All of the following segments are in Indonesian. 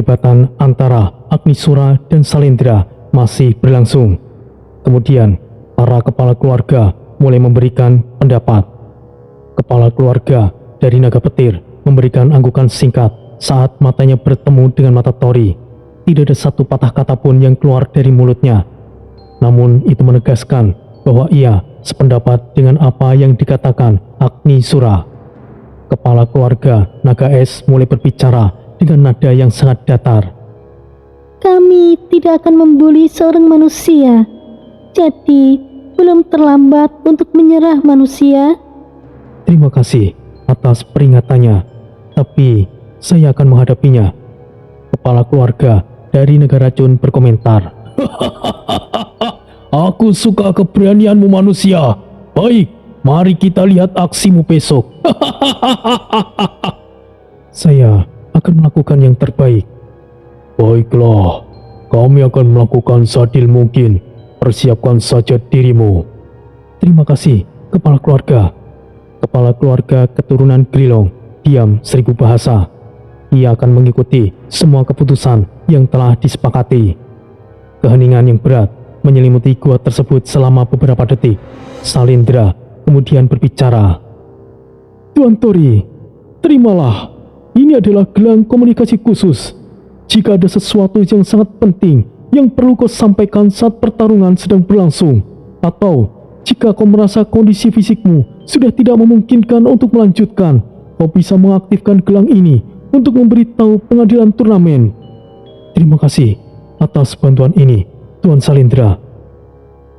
perdebatan antara Agnisura dan Salendra masih berlangsung. Kemudian, para kepala keluarga mulai memberikan pendapat. Kepala keluarga dari Naga Petir memberikan anggukan singkat saat matanya bertemu dengan mata Tori. Tidak ada satu patah kata pun yang keluar dari mulutnya. Namun itu menegaskan bahwa ia sependapat dengan apa yang dikatakan Agnisura. Kepala keluarga Naga Es mulai berbicara dengan nada yang sangat datar. Kami tidak akan membuli seorang manusia. Jadi, belum terlambat untuk menyerah manusia. Terima kasih atas peringatannya, tapi saya akan menghadapinya. Kepala keluarga dari negara Racun berkomentar. Aku suka keberanianmu manusia. Baik, mari kita lihat aksimu besok. Saya akan melakukan yang terbaik. Baiklah, kami akan melakukan seadil mungkin. Persiapkan saja dirimu. Terima kasih, kepala keluarga. Kepala keluarga keturunan Grilong diam 1000 bahasa. Ia akan mengikuti semua keputusan yang telah disepakati. Keheningan yang berat menyelimuti gua tersebut selama beberapa detik. Salendra kemudian berbicara. Tuan Tori, terimalah. Ini adalah gelang komunikasi khusus. Jika ada sesuatu yang sangat penting yang perlu kau sampaikan saat pertarungan sedang berlangsung, atau jika kau merasa kondisi fisikmu sudah tidak memungkinkan untuk melanjutkan, kau bisa mengaktifkan gelang ini untuk memberitahu pengadilan turnamen. Terima kasih atas bantuan ini, Tuan Salendra.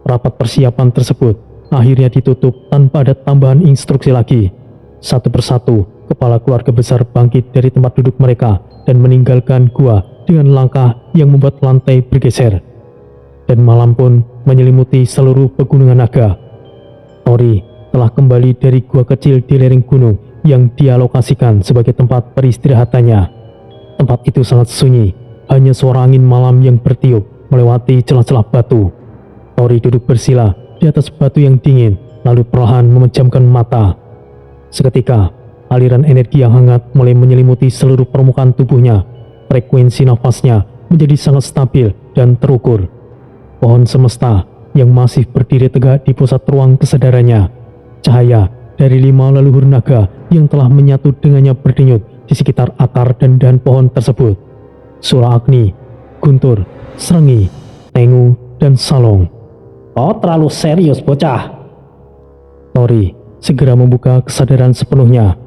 Rapat persiapan tersebut akhirnya ditutup tanpa ada tambahan instruksi lagi. Satu persatu, kepala keluarga besar bangkit dari tempat duduk mereka dan meninggalkan gua dengan langkah yang membuat lantai bergeser. Dan malam pun menyelimuti seluruh pegunungan naga. Tori telah kembali dari gua kecil di lereng gunung yang dialokasikan sebagai tempat peristirahatannya. Tempat itu sangat sunyi, hanya suara angin malam yang bertiup melewati celah-celah batu. Tori duduk bersila di atas batu yang dingin, lalu perlahan memejamkan mata. Seketika, aliran energi yang hangat mulai menyelimuti seluruh permukaan tubuhnya. Frekuensi nafasnya menjadi sangat stabil dan terukur. Pohon semesta yang masih berdiri tegak di pusat ruang kesadarannya. Cahaya dari 5 leluhur naga yang telah menyatu dengannya berdenyut di sekitar akar dan dahan pohon tersebut. Sura Agni, Guntur, Srengi, Tengu, dan Salong. Kau terlalu serius, bocah. Tori segera membuka kesadaran sepenuhnya.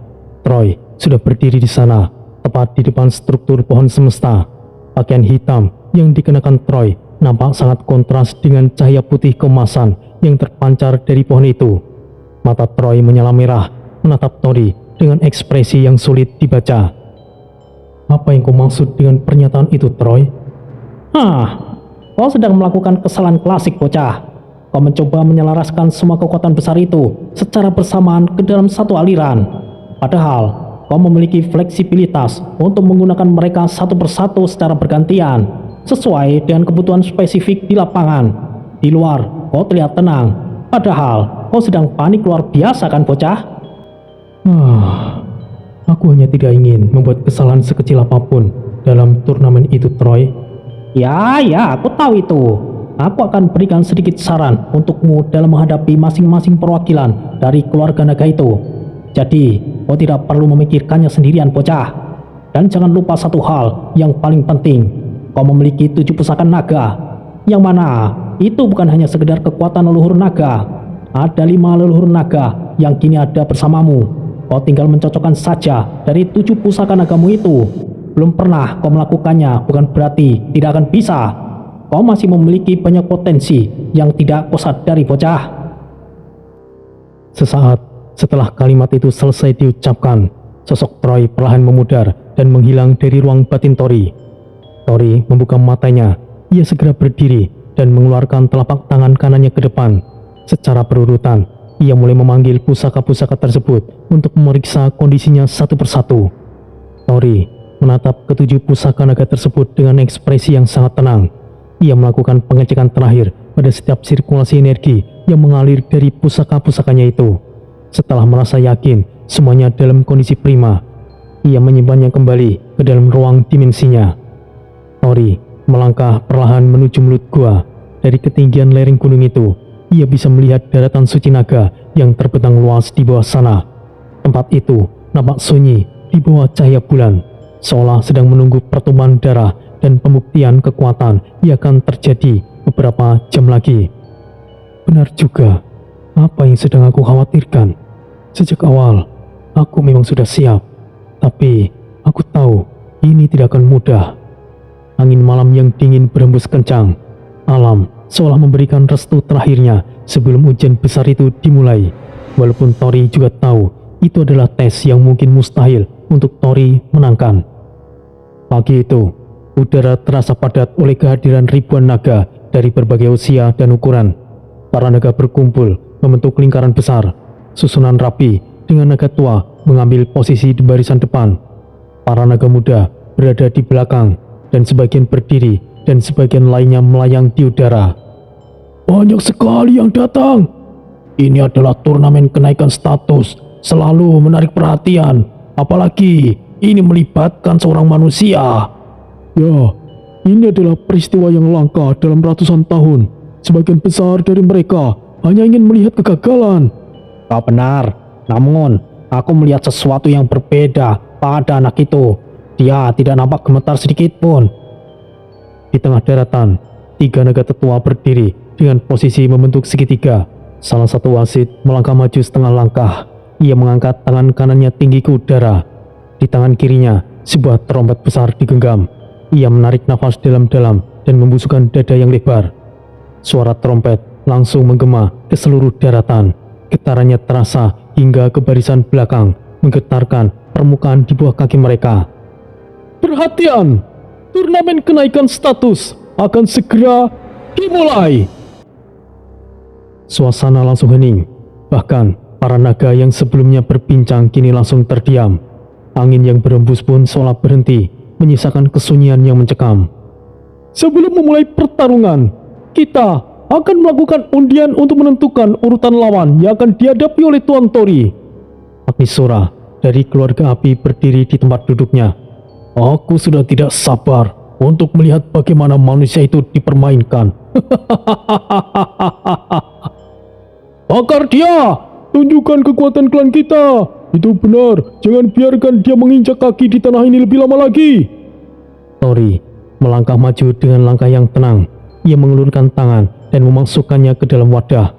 Troy sudah berdiri di sana, tepat di depan struktur pohon semesta. Pakaian hitam yang dikenakan Troy nampak sangat kontras dengan cahaya putih keemasan yang terpancar dari pohon itu. Mata Troy menyala merah, menatap Tori dengan ekspresi yang sulit dibaca. Apa yang kau maksud dengan pernyataan itu, Troy? Kau sedang melakukan kesalahan klasik, bocah. Kau mencoba menyelaraskan semua kekuatan besar itu secara bersamaan ke dalam satu aliran. Padahal, kau memiliki fleksibilitas untuk menggunakan mereka satu persatu secara bergantian, sesuai dengan kebutuhan spesifik di lapangan. Di luar, kau terlihat tenang. Padahal, kau sedang panik luar biasa kan, bocah? Aku hanya tidak ingin membuat kesalahan sekecil apapun dalam turnamen itu, Troy. Ya, aku tahu itu. Aku akan berikan sedikit saran untukmu dalam menghadapi masing-masing perwakilan dari keluarga naga itu. Jadi, kau tidak perlu memikirkannya sendirian, bocah. Dan jangan lupa satu hal yang paling penting. Kau memiliki 7 pusaka naga. Yang mana itu bukan hanya sekedar kekuatan leluhur naga. Ada 5 leluhur naga yang kini ada bersamamu. Kau tinggal mencocokkan saja dari 7 pusaka nagamu itu. Belum pernah kau melakukannya bukan berarti tidak akan bisa. Kau masih memiliki banyak potensi yang tidak kau sadari, bocah. Sesaat setelah kalimat itu selesai diucapkan, sosok Troy perlahan memudar dan menghilang dari ruang batin Tori. Tori membuka matanya. Ia segera berdiri dan mengeluarkan telapak tangan kanannya ke depan. Secara berurutan, ia mulai memanggil pusaka-pusaka tersebut untuk memeriksa kondisinya satu persatu. Tori menatap ketujuh pusaka naga tersebut dengan ekspresi yang sangat tenang. Ia melakukan pengecekan terakhir pada setiap sirkulasi energi yang mengalir dari pusaka-pusakanya itu. Setelah merasa yakin semuanya dalam kondisi prima, ia menyimpannya kembali ke dalam ruang dimensinya. Tori melangkah perlahan menuju mulut gua. Dari ketinggian lereng gunung itu, ia bisa melihat daratan suci naga yang terbentang luas di bawah sana. Tempat itu nampak sunyi di bawah cahaya bulan, seolah sedang menunggu pertumpahan darah dan pembuktian kekuatan yang akan terjadi beberapa jam lagi. Benar juga, apa yang sedang aku khawatirkan. Sejak awal, aku memang sudah siap, tapi aku tahu ini tidak akan mudah. Angin malam yang dingin berhembus kencang. Alam seolah memberikan restu terakhirnya sebelum ujian besar itu dimulai. Walaupun Tori juga tahu itu adalah tes yang mungkin mustahil untuk Tori menangkan. Pagi itu, udara terasa padat oleh kehadiran ribuan naga dari berbagai usia dan ukuran. Para naga berkumpul membentuk lingkaran besar, susunan rapi dengan naga tua mengambil posisi di barisan depan. Para naga muda berada di belakang dan sebagian berdiri dan sebagian lainnya melayang di udara. Banyak sekali yang datang. Ini adalah turnamen kenaikan status, selalu menarik perhatian. Apalagi ini melibatkan seorang manusia. Ya, ini adalah peristiwa yang langka dalam ratusan tahun. Sebagian besar dari mereka hanya ingin melihat kegagalan. Kau benar, namun aku melihat sesuatu yang berbeda pada anak itu. Dia tidak nampak gemetar sedikit pun. Di tengah daratan, 3 naga tetua berdiri dengan posisi membentuk segitiga. Salah satu wasit melangkah maju setengah langkah. Ia mengangkat tangan kanannya tinggi ke udara. Di tangan kirinya, sebuah trompet besar digenggam. Ia menarik nafas dalam-dalam dan membusukkan dada yang lebar. Suara trompet langsung menggema ke seluruh daratan. Getarannya terasa hingga ke barisan belakang, menggetarkan permukaan di bawah kaki mereka. Perhatian! Turnamen kenaikan status akan segera dimulai. Suasana langsung hening. Bahkan para naga yang sebelumnya berbincang kini langsung terdiam. Angin yang berembus pun seolah berhenti, menyisakan kesunyian yang mencekam. Sebelum memulai pertarungan, kita akan melakukan undian untuk menentukan urutan lawan yang akan dihadapi oleh Tuan Tori. Agnisora dari keluarga api berdiri di tempat duduknya. Aku sudah tidak sabar untuk melihat bagaimana manusia itu dipermainkan. Bakar dia! Tunjukkan kekuatan klan kita! Itu benar, jangan biarkan dia menginjak kaki di tanah ini lebih lama lagi. Tori melangkah maju dengan langkah yang tenang. Ia mengulurkan tangan dan memasukkannya ke dalam wadah.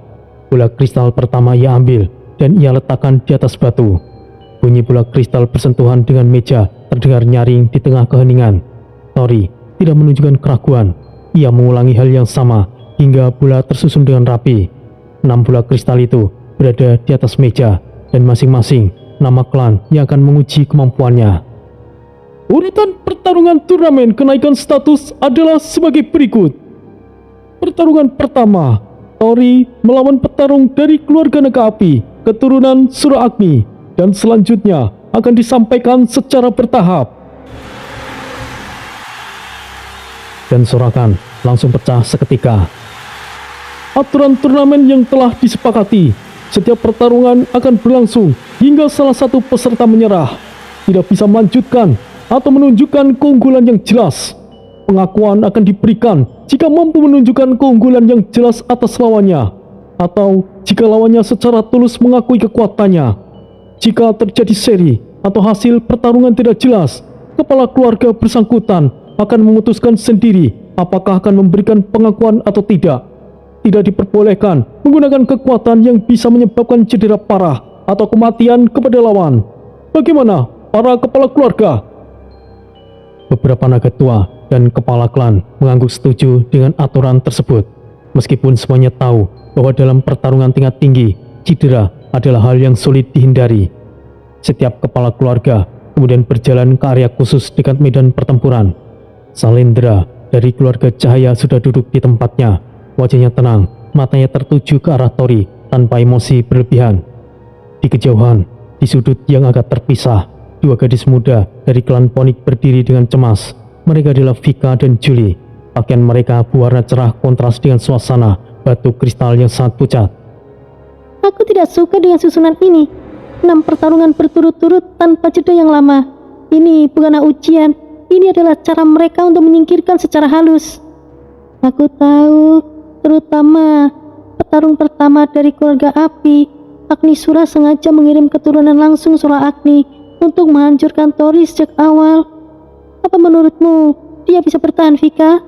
Bola kristal pertama ia ambil dan ia letakkan di atas batu. Bunyi bola kristal bersentuhan dengan meja terdengar nyaring di tengah keheningan. Tori tidak menunjukkan keraguan. Ia mengulangi hal yang sama hingga bola tersusun dengan rapi. 6 bola kristal itu berada di atas meja dan masing-masing nama klan yang akan menguji kemampuannya. Urutan pertarungan turnamen kenaikan status adalah sebagai berikut. Pertarungan pertama, Tori melawan petarung dari keluarga naga api, keturunan Sura Agni, dan selanjutnya akan disampaikan secara bertahap. Dan sorakan langsung pecah seketika. Aturan turnamen yang telah disepakati, setiap pertarungan akan berlangsung hingga salah satu peserta menyerah, tidak bisa melanjutkan atau menunjukkan keunggulan yang jelas. Pengakuan akan diberikan jika mampu menunjukkan keunggulan yang jelas atas lawannya, atau jika lawannya secara tulus mengakui kekuatannya. Jika terjadi seri atau hasil pertarungan tidak jelas, kepala keluarga bersangkutan akan memutuskan sendiri apakah akan memberikan pengakuan atau tidak. Tidak diperbolehkan menggunakan kekuatan yang bisa menyebabkan cedera parah atau kematian kepada lawan. Bagaimana para kepala keluarga? Beberapa naga tua dan kepala klan mengangguk setuju dengan aturan tersebut. Meskipun semuanya tahu bahwa dalam pertarungan tingkat tinggi, cedera adalah hal yang sulit dihindari. Setiap kepala keluarga kemudian berjalan ke area khusus dekat medan pertempuran. Salendra dari keluarga Cahaya sudah duduk di tempatnya. Wajahnya tenang, matanya tertuju ke arah Tori tanpa emosi berlebihan. Di kejauhan, di sudut yang agak terpisah, 2 gadis muda dari klan Ponik berdiri dengan cemas. Mereka adalah Vika dan Julie. Pakaian mereka berwarna cerah kontras dengan suasana batu kristal yang sangat pucat. Aku tidak suka dengan susunan ini. 6 pertarungan berturut-turut tanpa jeda yang lama. Ini bukanlah ujian, ini adalah cara mereka untuk menyingkirkan secara halus. Aku tahu, terutama petarung pertama dari keluarga api, Agnisura sengaja mengirim keturunan langsung Sora Agni untuk menghancurkan Tori sejak awal. Apa menurutmu dia bisa bertahan, Vika?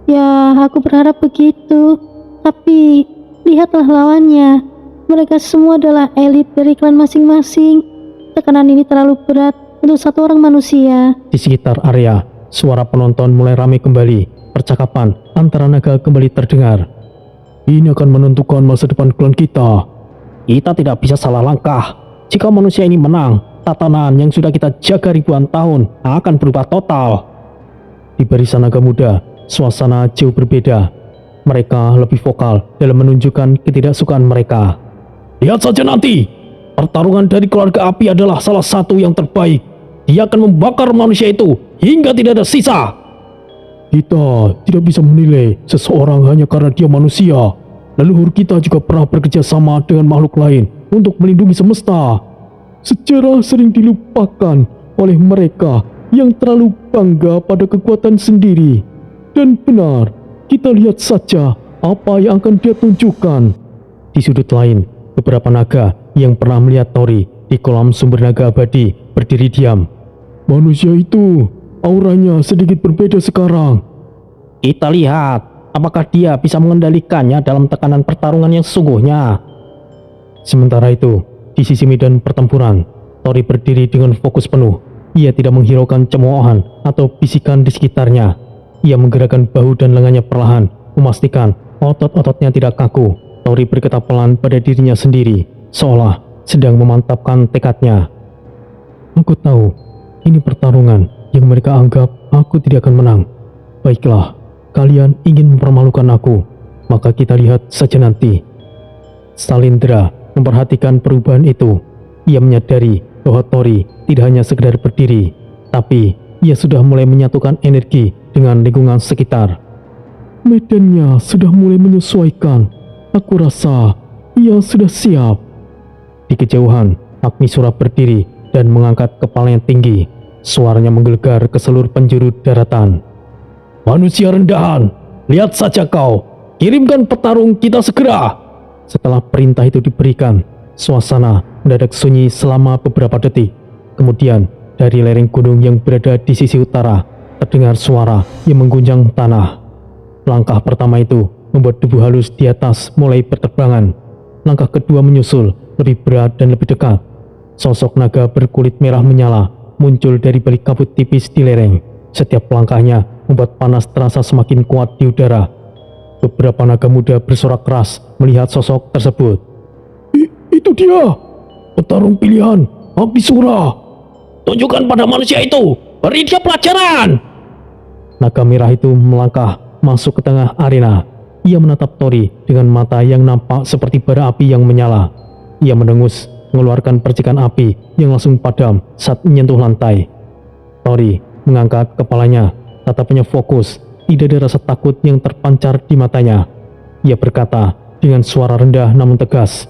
Ya, aku berharap begitu. Tapi lihatlah lawannya. Mereka semua adalah elit dari klan masing-masing. Tekanan ini terlalu berat untuk satu orang manusia. Di sekitar area, suara penonton mulai ramai kembali. Percakapan antara naga kembali terdengar. Ini akan menentukan masa depan klan kita. Kita tidak bisa salah langkah. Jika manusia ini menang, tatanan yang sudah kita jaga ribuan tahun akan berubah total. Di barisan naga muda, suasana jauh berbeda. Mereka lebih vokal dalam menunjukkan ketidaksukaan mereka. Lihat saja nanti, pertarungan dari keluarga api adalah salah satu yang terbaik. Dia akan membakar manusia itu hingga tidak ada sisa. Kita tidak bisa menilai seseorang hanya karena dia manusia. Leluhur kita juga pernah bekerja sama dengan makhluk lain untuk melindungi semesta. Sejarah sering dilupakan oleh mereka yang terlalu bangga pada kekuatan sendiri. Dan benar, kita lihat saja apa yang akan dia tunjukkan. Di sudut lain, beberapa naga yang pernah melihat Tori di kolam sumber naga abadi berdiri diam. Manusia itu auranya sedikit berbeda sekarang. Kita lihat apakah dia bisa mengendalikannya dalam tekanan pertarungan yang sesungguhnya. Sementara itu, di sisi medan pertempuran, Tori berdiri dengan fokus penuh. Ia tidak menghiraukan cemoohan atau bisikan di sekitarnya. Ia menggerakkan bahu dan lengannya perlahan, memastikan otot-ototnya tidak kaku. Tori bergetar pelan pada dirinya sendiri, seolah sedang memantapkan tekadnya. Aku tahu, ini pertarungan yang mereka anggap aku tidak akan menang. Baiklah, kalian ingin mempermalukan aku, maka kita lihat saja nanti. Salindra memperhatikan perubahan itu. Ia menyadari bahwa Tori tidak hanya sekedar berdiri, tapi ia sudah mulai menyatukan energi dengan lingkungan sekitar. Medannya sudah mulai menyesuaikan. Aku rasa ia sudah siap. Di kejauhan, Agnisura berdiri dan mengangkat kepalanya tinggi. Suaranya menggelegar ke seluruh penjuru daratan. Manusia rendahan, lihat saja kau. Kirimkan petarung kita segera. Setelah perintah itu diberikan, suasana mendadak sunyi selama beberapa detik. Kemudian, dari lereng gunung yang berada di sisi utara, terdengar suara yang mengguncang tanah. Langkah pertama itu membuat debu halus di atas mulai berterbangan. Langkah kedua menyusul, lebih berat dan lebih dekat. Sosok naga berkulit merah menyala muncul dari balik kabut tipis di lereng. Setiap langkahnya membuat panas terasa semakin kuat di udara. Beberapa naga muda bersorak keras melihat sosok tersebut. Itu dia, petarung pilihan Agnisura. Tunjukkan pada manusia itu, beri dia pelajaran. Naga merah itu melangkah masuk ke tengah arena. Ia menatap Tori dengan mata yang nampak seperti bara api yang menyala. Ia mendengus, mengeluarkan percikan api yang langsung padam saat menyentuh lantai. Tori mengangkat kepalanya, tatapannya fokus, tidak ada rasa takut yang terpancar di matanya. Ia berkata dengan suara rendah namun tegas,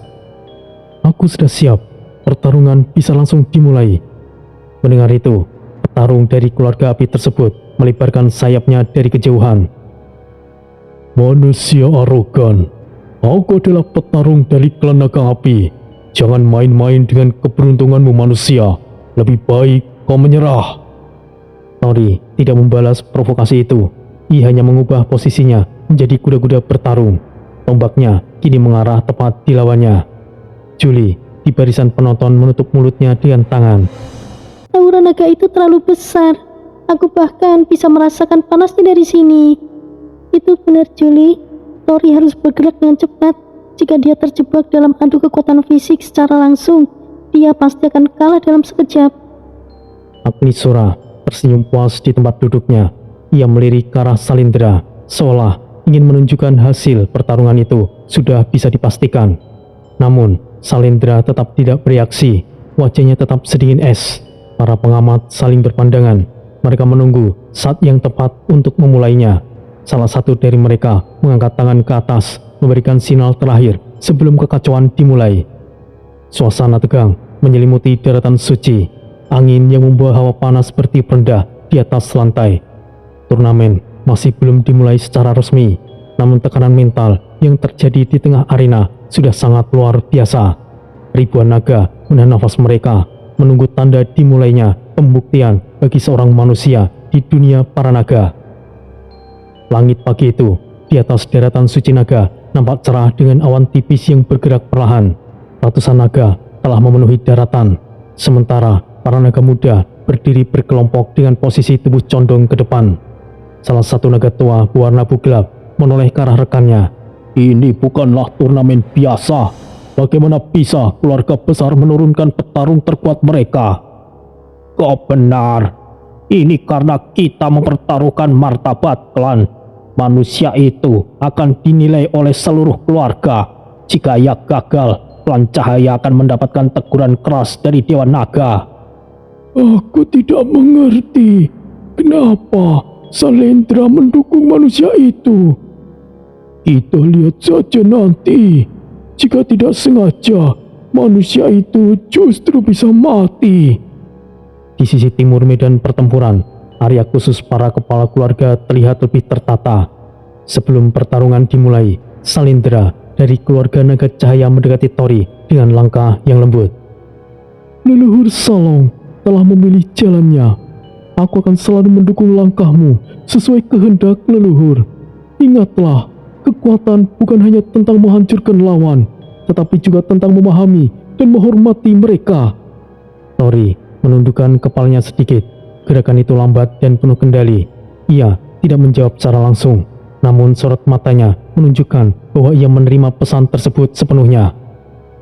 "Aku sudah siap, pertarungan bisa langsung dimulai." Mendengar itu, petarung dari keluarga api tersebut melebarkan sayapnya dari kejauhan. Manusia arogan, aku adalah petarung dari klan naga api. Jangan main-main dengan keberuntunganmu manusia. Lebih baik kau menyerah. Tori tidak membalas provokasi itu. Ia hanya mengubah posisinya menjadi kuda-kuda bertarung. Tombaknya kini mengarah tepat di lawannya. Julie di barisan penonton menutup mulutnya dengan tangan. Aura naga itu terlalu besar. Aku bahkan bisa merasakan panasnya dari sini. Itu benar, Julie. Tori harus bergerak dengan cepat. Jika dia terjebak dalam adu kekuatan fisik secara langsung, dia pasti akan kalah dalam sekejap. Agnisura tersenyum puas di tempat duduknya. Ia melirik ke arah Salindra, seolah ingin menunjukkan hasil pertarungan itu sudah bisa dipastikan. Namun, Salindra tetap tidak bereaksi. Wajahnya tetap sedingin es. Para pengamat saling berpandangan. Mereka menunggu saat yang tepat untuk memulainya. Salah satu dari mereka mengangkat tangan ke atas, memberikan sinyal terakhir sebelum kekacauan dimulai. Suasana tegang menyelimuti daratan suci. Angin yang membawa hawa panas bertiup rendah di atas lantai. Turnamen masih belum dimulai secara resmi, namun tekanan mental yang terjadi di tengah arena sudah sangat luar biasa. Ribuan naga menahan nafas mereka, menunggu tanda dimulainya pembuktian bagi seorang manusia di dunia para naga. Langit pagi itu, di atas daratan suci naga, nampak cerah dengan awan tipis yang bergerak perlahan. Ratusan naga telah memenuhi daratan, sementara para naga muda berdiri berkelompok dengan posisi tubuh condong ke depan. Salah satu naga tua berwarna abu gelap menoleh ke arah rekannya. "Ini bukanlah turnamen biasa. Bagaimana bisa keluarga besar menurunkan petarung terkuat mereka?" Kau benar. Ini karena kita mempertaruhkan martabat klan. Manusia itu akan dinilai oleh seluruh keluarga. Jika ia gagal, klan Cahaya akan mendapatkan teguran keras dari Dewa Naga. Aku tidak mengerti kenapa Salendra mendukung manusia itu. Kita lihat saja nanti. Jika tidak sengaja, manusia itu justru bisa mati. Di sisi timur medan pertempuran, area khusus para kepala keluarga terlihat lebih tertata. Sebelum pertarungan dimulai, Salendra dari keluarga Naga Cahaya mendekati Tori dengan langkah yang lembut. "Leluhur Salong telah memilih jalannya. Aku akan selalu mendukung langkahmu sesuai kehendak leluhur. Ingatlah, kekuatan bukan hanya tentang menghancurkan lawan, tetapi juga tentang memahami dan menghormati mereka." Tori menundukkan kepalanya sedikit. Gerakan itu lambat dan penuh kendali. Ia tidak menjawab secara langsung, namun sorot matanya menunjukkan bahwa ia menerima pesan tersebut sepenuhnya.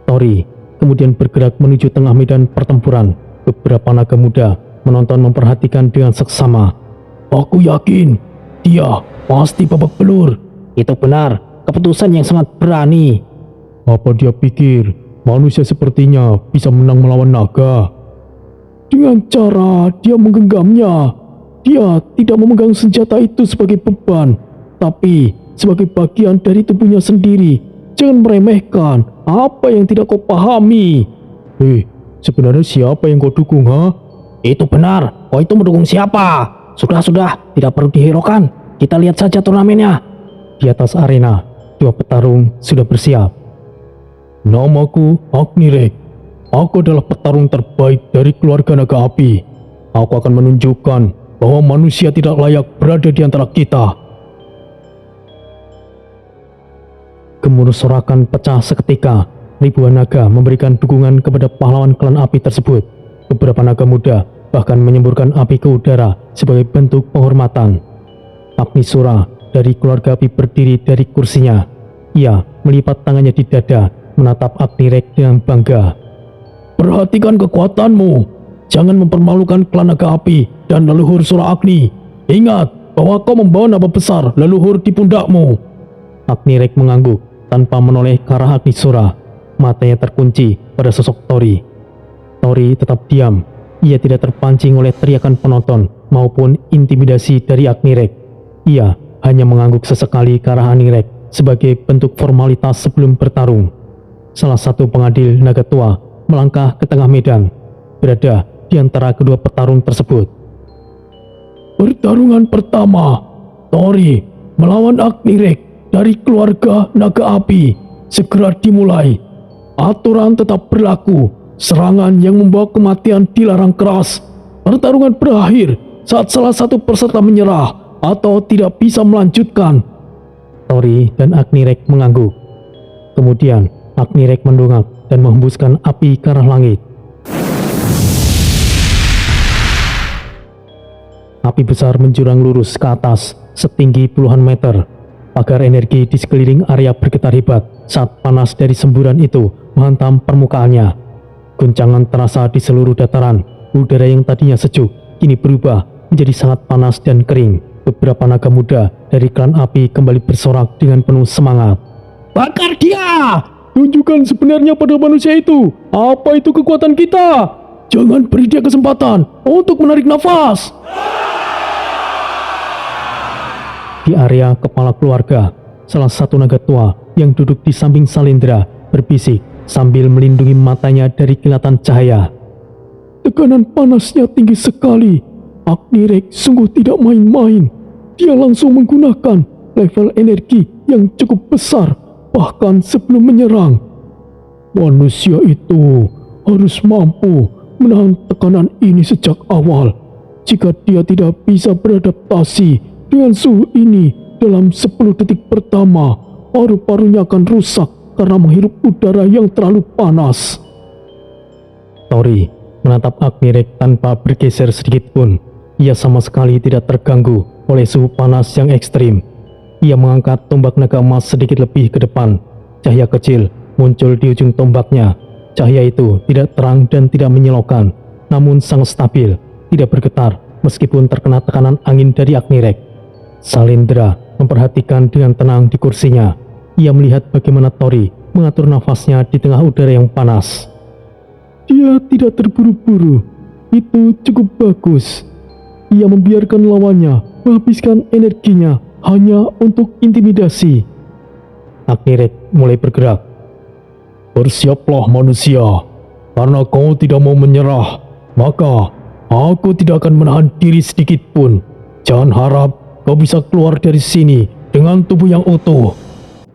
Tori kemudian bergerak menuju tengah medan pertempuran. Beberapa naga muda menonton memperhatikan dengan seksama. "Aku yakin dia pasti babak belur." Itu benar, keputusan yang sangat berani. Apa dia pikir manusia sepertinya bisa menang melawan naga? Dengan cara dia menggenggamnya. Dia tidak memegang senjata itu sebagai beban, tapi sebagai bagian dari tubuhnya sendiri. Jangan meremehkan apa yang tidak kau pahami. Sebenarnya siapa yang kau dukung, ha? Itu benar, kau itu mendukung siapa? Sudah, tidak perlu dihiraukan. Kita lihat saja turnamennya. Di atas arena, dua petarung sudah bersiap. "Namaku Agnirek. Aku adalah petarung terbaik dari keluarga Naga Api. Aku akan menunjukkan bahwa manusia tidak layak berada di antara kita." Gemuruh sorakan pecah seketika. Ribuan naga memberikan dukungan kepada pahlawan klan api tersebut. Beberapa naga muda bahkan menyemburkan api ke udara sebagai bentuk penghormatan. Agnisura dari keluarga api berdiri dari kursinya. Ia melipat tangannya di dada, menatap Agnirek dengan bangga. "Perhatikan kekuatanmu. Jangan mempermalukan klan naga api dan leluhur Sura Agni. Ingat bahwa kau membawa nama besar leluhur di pundakmu." Agnirek mengangguk tanpa menoleh ke arah Agnisura. Matanya terkunci pada sosok Tori. Tori tetap diam. Ia tidak terpancing oleh teriakan penonton maupun intimidasi dari Agnirek. Ia hanya mengangguk sesekali ke arah Agnirek sebagai bentuk formalitas sebelum bertarung. Salah satu pengadil naga tua melangkah ke tengah medan, berada di antara kedua petarung tersebut. "Pertarungan pertama, Tori melawan Agnirek dari keluarga Naga Api, segera dimulai. Aturan tetap berlaku. Serangan yang membawa kematian dilarang keras. Pertarungan berakhir saat salah satu peserta menyerah atau tidak bisa melanjutkan." Tori dan Agnirek mengangguk. Kemudian Agnirek mendongak dan menghembuskan api ke arah langit. Api besar menjurang lurus ke atas setinggi puluhan meter. Pagar energi di sekeliling area bergetar hebat saat panas dari semburan itu menghantam permukaannya. Guncangan terasa di seluruh dataran. Udara yang tadinya sejuk kini berubah menjadi sangat panas dan kering. Beberapa naga muda dari klan api kembali bersorak dengan penuh semangat. Bakar dia! Tunjukkan sebenarnya pada manusia itu. Apa itu kekuatan kita? Jangan beri dia kesempatan untuk menarik nafas. Di area kepala keluarga, salah satu naga tua yang duduk di samping Salendra berbisik sambil melindungi matanya dari kilatan cahaya. Tekanan panasnya tinggi sekali. Agnirek sungguh tidak main-main. Dia langsung menggunakan level energi yang cukup besar bahkan sebelum menyerang. Manusia itu harus mampu menahan tekanan ini sejak awal. Jika dia tidak bisa beradaptasi dengan suhu ini dalam 10 detik pertama, paru-parunya akan rusak karena menghirup udara yang terlalu panas. Tori menatap Agnirek tanpa bergeser sedikit pun. Ia sama sekali tidak terganggu oleh suhu panas yang ekstrim. Ia mengangkat tombak naga emas sedikit lebih ke depan. Cahaya kecil muncul di ujung tombaknya. Cahaya itu tidak terang dan tidak menyilaukan, namun sangat stabil, tidak bergetar meskipun terkena tekanan angin dari Agnirek. Salindra memperhatikan dengan tenang di kursinya. Ia melihat bagaimana Tori mengatur nafasnya di tengah udara yang panas. Dia tidak terburu-buru. Itu cukup bagus. Ia membiarkan lawannya menghabiskan energinya hanya untuk intimidasi. Agnirek mulai bergerak. Bersiaplah manusia, karena kau tidak mau menyerah, maka aku tidak akan menahan diri sedikit pun. Jangan harap kau bisa keluar dari sini dengan tubuh yang utuh.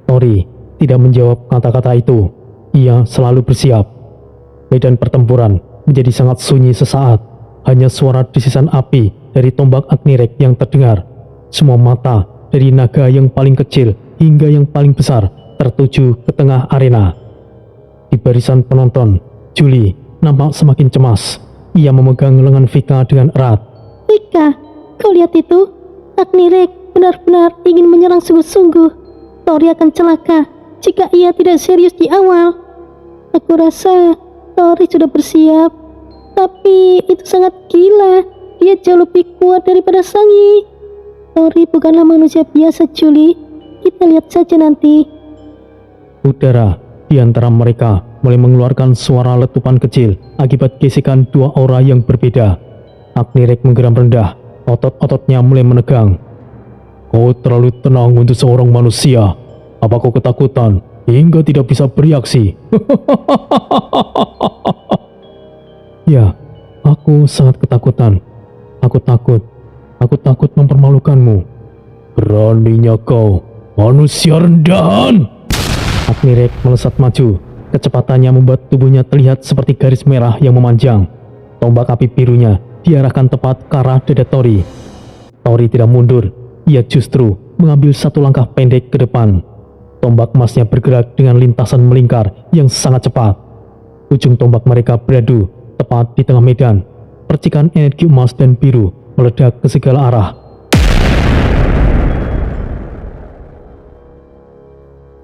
Tori tidak menjawab kata-kata itu. Ia selalu bersiap. Medan pertempuran menjadi sangat sunyi sesaat. Hanya suara desisan api dari tombak Agnirek yang terdengar. Semua mata dari naga yang paling kecil hingga yang paling besar tertuju ke tengah arena. Di barisan penonton, Julie nampak semakin cemas. Ia memegang lengan Vika dengan erat. Vika, kau lihat itu? Agnirek benar-benar ingin menyerang sungguh-sungguh. Tori akan celaka jika ia tidak serius di awal. Aku rasa Tori sudah bersiap. Tapi itu sangat gila. Dia jauh lebih kuat daripada Sangi. Tori bukanlah manusia biasa, Julie. Kita lihat saja nanti. Udara di antara mereka mulai mengeluarkan suara letupan kecil akibat gesekan dua aura yang berbeda. Agnirek menggeram rendah. Otot-ototnya mulai menegang. Kau terlalu tenang untuk seorang manusia. Apa kau ketakutan hingga tidak bisa bereaksi? Ya, aku sangat ketakutan. Aku takut mempermalukanmu. Beraninya kau, manusia rendahan! Agnirek melesat maju. Kecepatannya membuat tubuhnya terlihat seperti garis merah yang memanjang. Tombak api birunya diarahkan tepat ke arah dada Tori. Tori tidak mundur. Ia justru mengambil satu langkah pendek ke depan. Tombak emasnya bergerak dengan lintasan melingkar yang sangat cepat. Ujung tombak mereka beradu tepat di tengah medan. Percikan energi emas dan biru meledak ke segala arah.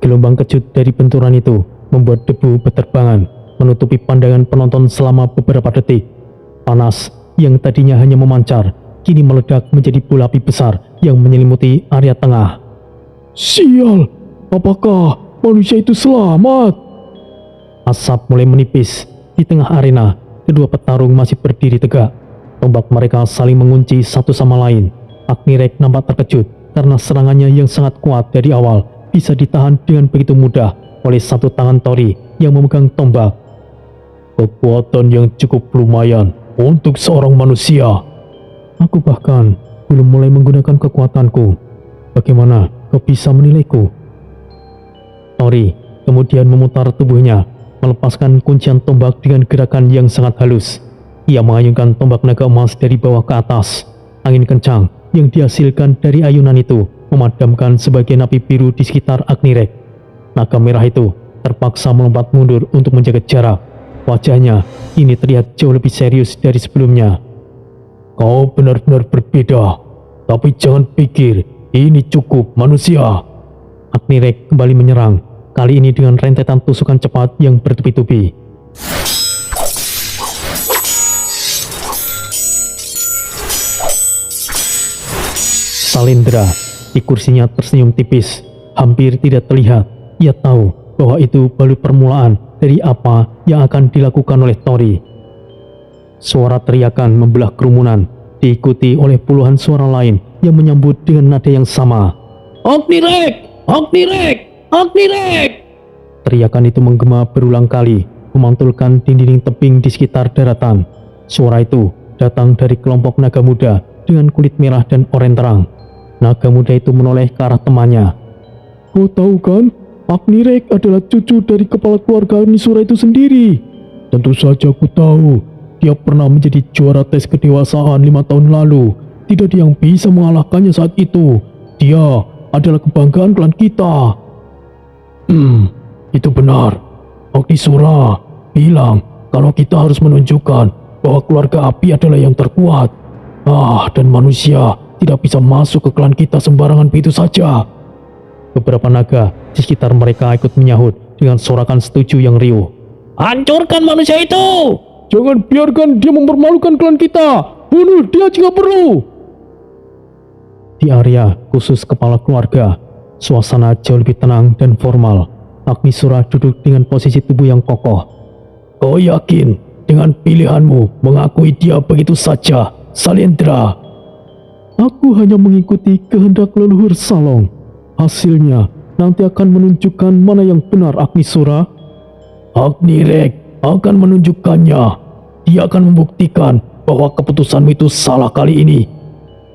Gelombang kejut dari benturan itu membuat debu berterbangan, menutupi pandangan penonton selama beberapa detik. Panas yang tadinya hanya memancar, kini meledak menjadi bola api besar yang menyelimuti area tengah. Sial, apakah manusia itu selamat? Asap mulai menipis. Di tengah arena, kedua petarung masih berdiri tegak. Tombak mereka saling mengunci satu sama lain. Agnirek nampak terkejut karena serangannya yang sangat kuat dari awal bisa ditahan dengan begitu mudah oleh satu tangan Tori yang memegang tombak. Kekuatan yang cukup lumayan untuk seorang manusia. Aku bahkan belum mulai menggunakan kekuatanku. Bagaimana kau bisa menilaiku? Tori kemudian memutar tubuhnya, melepaskan kuncian tombak dengan gerakan yang sangat halus. Ia mengayunkan tombak naga emas dari bawah ke atas. Angin kencang yang dihasilkan dari ayunan itu memadamkan sebagian api biru di sekitar Agnirek. Naga merah itu terpaksa melompat mundur untuk menjaga jarak. Wajahnya kini terlihat jauh lebih serius dari sebelumnya. Kau benar-benar berbeda, tapi jangan pikir ini cukup manusia. Agnirek kembali menyerang, kali ini dengan rentetan tusukan cepat yang bertubi-tubi. Salindra di kursinya tersenyum tipis, hampir tidak terlihat. Ia tahu bahwa itu baru permulaan dari apa yang akan dilakukan oleh Tori. Suara teriakan membelah kerumunan, diikuti oleh puluhan suara lain yang menyambut dengan nada yang sama. Agnirek! Agnirek! Agnirek! Teriakan itu menggema berulang kali, memantulkan dinding tebing di sekitar daratan. Suara itu datang dari kelompok naga muda dengan kulit merah dan oranye terang. Naga muda itu menoleh ke arah temannya. Kau tahu kan, Agnirek adalah cucu dari kepala keluarga Agnisura itu sendiri. Tentu saja aku tahu. Dia pernah menjadi juara tes kedewasaan 5 tahun lalu. Tidak ada yang bisa mengalahkannya saat itu. Dia adalah kebanggaan klan kita. Itu benar. Agnisura bilang kalau kita harus menunjukkan bahwa keluarga api adalah yang terkuat. Dan manusia tidak bisa masuk ke klan kita sembarangan begitu saja. Beberapa naga di sekitar mereka ikut menyahut dengan sorakan setuju yang riuh. Hancurkan manusia itu! Jangan biarkan dia mempermalukan klan kita. Bunuh dia jika perlu. Di area khusus kepala keluarga, suasana jauh lebih tenang dan formal. Agnisura duduk dengan posisi tubuh yang kokoh. Kau yakin dengan pilihanmu mengakui dia begitu saja, Salendra? Aku hanya mengikuti kehendak leluhur Salong. Hasilnya nanti akan menunjukkan mana yang benar, Agnisura. Agnirek akan menunjukkannya. Dia akan membuktikan bahwa keputusanmu itu salah kali ini.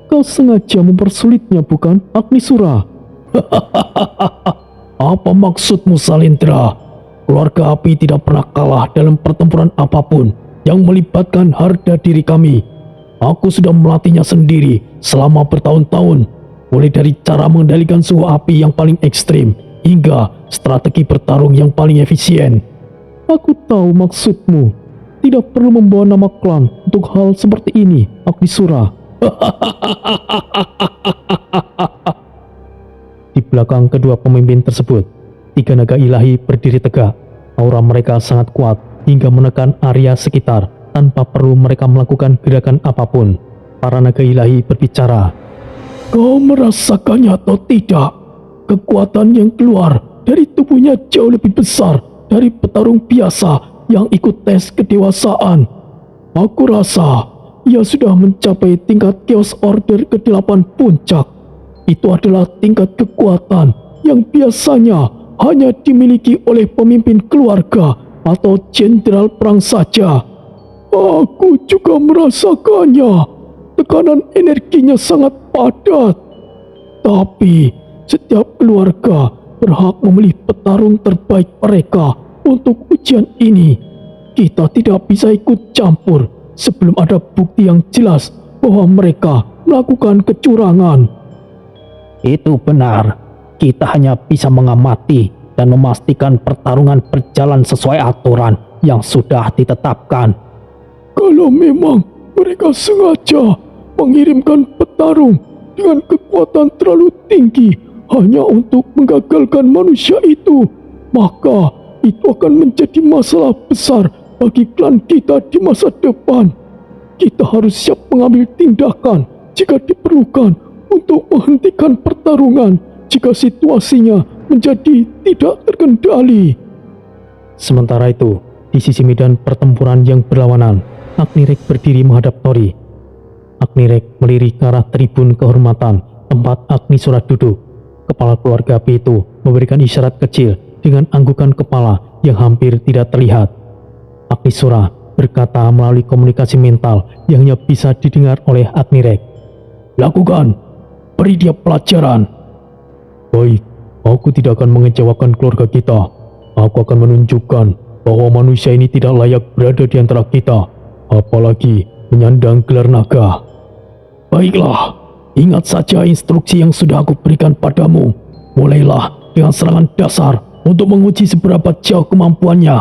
Kau sengaja mempersulitnya, bukan, Agnisura? Apa maksudmu, Salendra? Keluarga api tidak pernah kalah dalam pertempuran apapun yang melibatkan harga diri kami. Aku sudah melatihnya sendiri selama bertahun-tahun, mulai dari cara mengendalikan suhu api yang paling ekstrim hingga strategi bertarung yang paling efisien. Aku tahu maksudmu. Tidak perlu membawa nama klan untuk hal seperti ini, Agnisura. Di belakang kedua pemimpin tersebut, 3 naga ilahi berdiri tegak. Aura mereka sangat kuat hingga menekan area sekitar tanpa perlu mereka melakukan gerakan apapun. Para naga ilahi berbicara. Kau merasakannya atau tidak? Kekuatan yang keluar dari tubuhnya jauh lebih besar dari petarung biasa yang ikut tes kedewasaan. Aku rasa ia sudah mencapai tingkat Chaos Order ke-8 puncak. Itu adalah tingkat kekuatan yang biasanya hanya dimiliki oleh pemimpin keluarga atau jenderal perang saja. Aku juga merasakannya. Tekanan energinya sangat padat. Tapi setiap keluarga berhak memilih petarung terbaik mereka untuk ujian ini. Kita tidak bisa ikut campur sebelum ada bukti yang jelas bahwa mereka melakukan kecurangan. Itu benar. Kita hanya bisa mengamati dan memastikan pertarungan berjalan sesuai aturan yang sudah ditetapkan. Kalau memang mereka sengaja mengirimkan petarung dengan kekuatan terlalu tinggi hanya untuk menggagalkan manusia itu, maka itu akan menjadi masalah besar bagi klan kita di masa depan. Kita harus siap mengambil tindakan jika diperlukan untuk menghentikan pertarungan jika situasinya menjadi tidak terkendali. Sementara itu, di sisi medan pertempuran yang berlawanan, Agnirek berdiri menghadap Tori. Agnirek melirik ke arah tribun kehormatan tempat Agnisura duduk. Kepala keluarga api itu memberikan isyarat kecil dengan anggukan kepala yang hampir tidak terlihat. Agnisura berkata melalui komunikasi mental yang hanya bisa didengar oleh Agnirek. Lakukan! Beri dia pelajaran. Baik, aku tidak akan mengecewakan keluarga kita. Aku akan menunjukkan bahwa manusia ini tidak layak berada di antara kita, apalagi menyandang gelar naga. Baiklah, ingat saja instruksi yang sudah aku berikan padamu. Mulailah dengan serangan dasar untuk menguji seberapa jauh kemampuannya.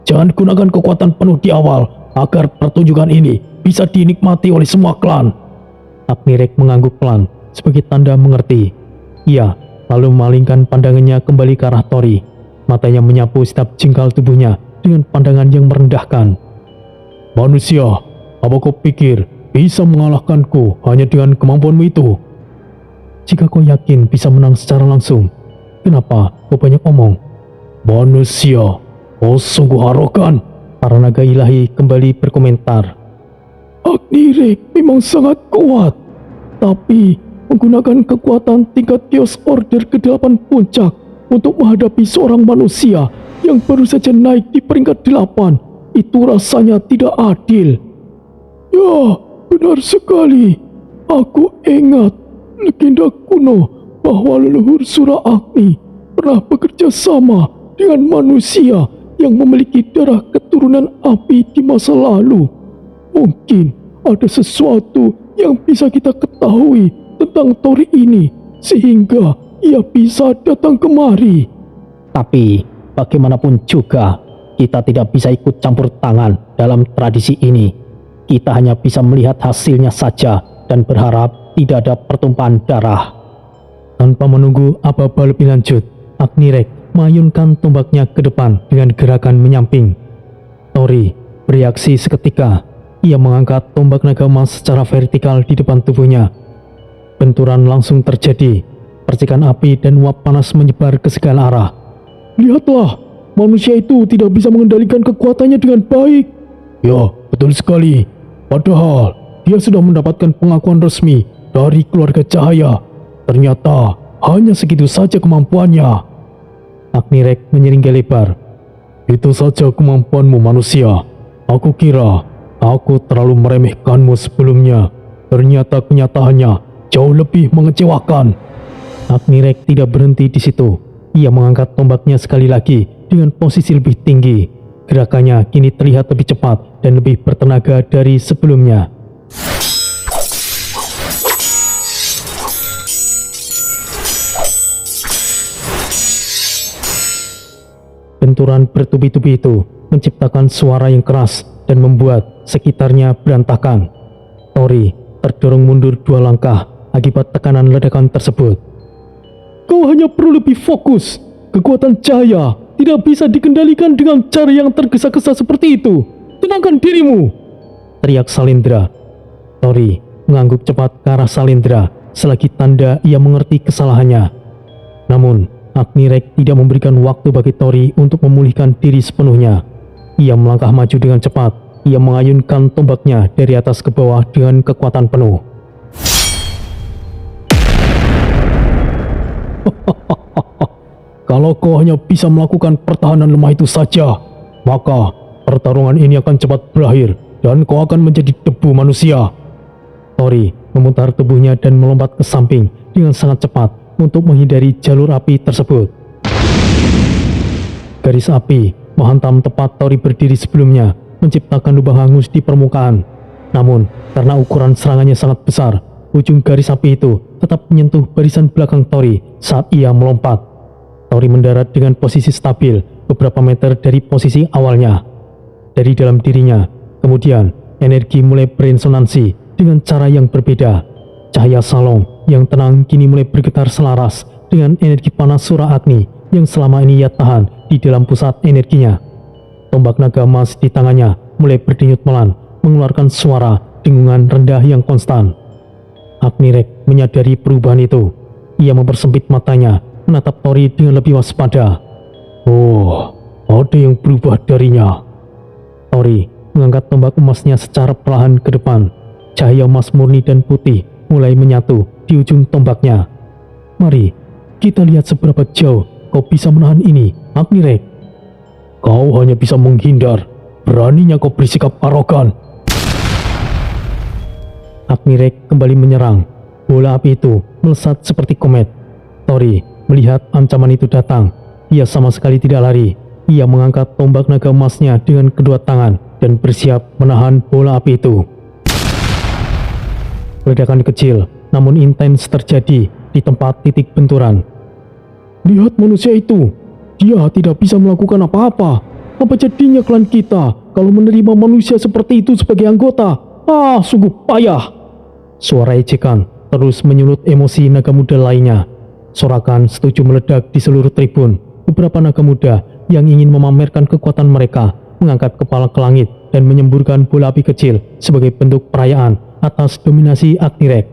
Jangan gunakan kekuatan penuh di awal agar pertunjukan ini bisa dinikmati oleh semua klan. Agnirek mengangguk pelan sebagai tanda mengerti. Ia lalu memalingkan pandangannya kembali ke arah Tori. Matanya menyapu setiap jengkal tubuhnya dengan pandangan yang merendahkan. Manusia, apa kau pikir bisa mengalahkanku hanya dengan kemampuanmu itu? Jika kau yakin bisa menang secara langsung, kenapa kau banyak omong? Manusia, kau sungguh arogan. Para naga ilahi kembali berkomentar. Agnirek memang sangat kuat, tapi menggunakan kekuatan tingkat Chaos Order ke-8 puncak untuk menghadapi seorang manusia yang baru saja naik di peringkat 8, itu rasanya tidak adil. Ya, Benar sekali. Aku ingat legenda kuno bahwa leluhur Sura Agni pernah bekerja sama dengan manusia yang memiliki darah keturunan api di masa lalu. Mungkin ada sesuatu yang bisa kita ketahui tentang Tori ini sehingga ia bisa datang kemari. Tapi bagaimanapun juga, kita tidak bisa ikut campur tangan dalam tradisi ini. Kita hanya bisa melihat hasilnya saja dan berharap tidak ada pertumpahan darah. Tanpa menunggu apa-apa lebih lanjut, Agnirek mengayunkan tombaknya ke depan dengan gerakan menyamping. Tori bereaksi seketika. Ia mengangkat tombak naga emas secara vertikal di depan tubuhnya. Benturan langsung terjadi. Percikan api dan uap panas menyebar ke segala arah. Lihatlah, manusia itu tidak bisa mengendalikan kekuatannya dengan baik. Ya, betul sekali. Padahal dia sudah mendapatkan pengakuan resmi dari keluarga cahaya. Ternyata hanya segitu saja kemampuannya. Agnirek menyeringgai lebar. Itu saja kemampuanmu manusia. Aku kira aku terlalu meremehkanmu sebelumnya. Ternyata kenyataannya jauh lebih mengecewakan. Agnirek tidak berhenti di situ. Ia mengangkat tombaknya sekali lagi dengan posisi lebih tinggi. Gerakannya kini terlihat lebih cepat dan lebih bertenaga dari sebelumnya. Benturan bertubi-tubi itu menciptakan suara yang keras dan membuat sekitarnya berantakan. Tori terdorong mundur 2 langkah akibat tekanan ledakan tersebut. Kau hanya perlu lebih fokus. Kekuatan cahaya tidak bisa dikendalikan dengan cara yang tergesa-gesa seperti itu. Tenangkan dirimu, teriak Salendra. Tori mengangguk cepat ke arah Salendra selagi tanda ia mengerti kesalahannya. Namun Agnirek tidak memberikan waktu bagi Tori untuk memulihkan diri sepenuhnya. Ia melangkah maju dengan cepat. Ia mengayunkan tombaknya dari atas ke bawah dengan kekuatan penuh. Kalau kau hanya bisa melakukan pertahanan lemah itu saja, maka pertarungan ini akan cepat berakhir dan kau akan menjadi debu manusia. Tori memutar tubuhnya dan melompat ke samping dengan sangat cepat untuk menghindari jalur api tersebut. Garis api menghantam tepat Tori berdiri sebelumnya, menciptakan lubang hangus di permukaan. Namun, karena ukuran serangannya sangat besar, ujung garis api itu tetap menyentuh barisan belakang Tori saat ia melompat. Tori mendarat dengan posisi stabil beberapa meter dari posisi awalnya. Dari dalam dirinya, kemudian energi mulai beresonansi dengan cara yang berbeda. Cahaya Salong yang tenang kini mulai bergetar selaras dengan energi panas Sura Agni yang selama ini ia tahan di dalam pusat energinya. Tombak naga emas di tangannya mulai berdenyut melan, mengeluarkan suara dengungan rendah yang konstan. Agnirek menyadari perubahan itu. Ia mempersempit matanya, menatap Tori dengan lebih waspada. Oh, ada yang berubah darinya. Tori mengangkat tombak emasnya secara perlahan ke depan. Cahaya emas murni dan putih mulai menyatu di ujung tombaknya. Mari kita lihat seberapa jauh kau bisa menahan ini, Agnirek. Kau hanya bisa menghindar. Beraninya kau bersikap arogan. Agnirek kembali menyerang. Bola api itu melesat seperti komet. Tori melihat ancaman itu datang. Ia sama sekali tidak lari. Ia mengangkat tombak naga emasnya dengan kedua tangan dan bersiap menahan bola api itu. Ledakan kecil namun intens terjadi di tempat titik benturan. Lihat manusia itu. Dia tidak bisa melakukan apa-apa. Apa jadinya klan kita kalau menerima manusia seperti itu sebagai anggota? Ah, sungguh payah. Suara ejekan terus menyulut emosi naga muda lainnya. Sorakan setuju meledak di seluruh tribun. Beberapa naga muda yang ingin memamerkan kekuatan mereka mengangkat kepala ke langit dan menyemburkan bola api kecil sebagai bentuk perayaan atas dominasi Agnirek.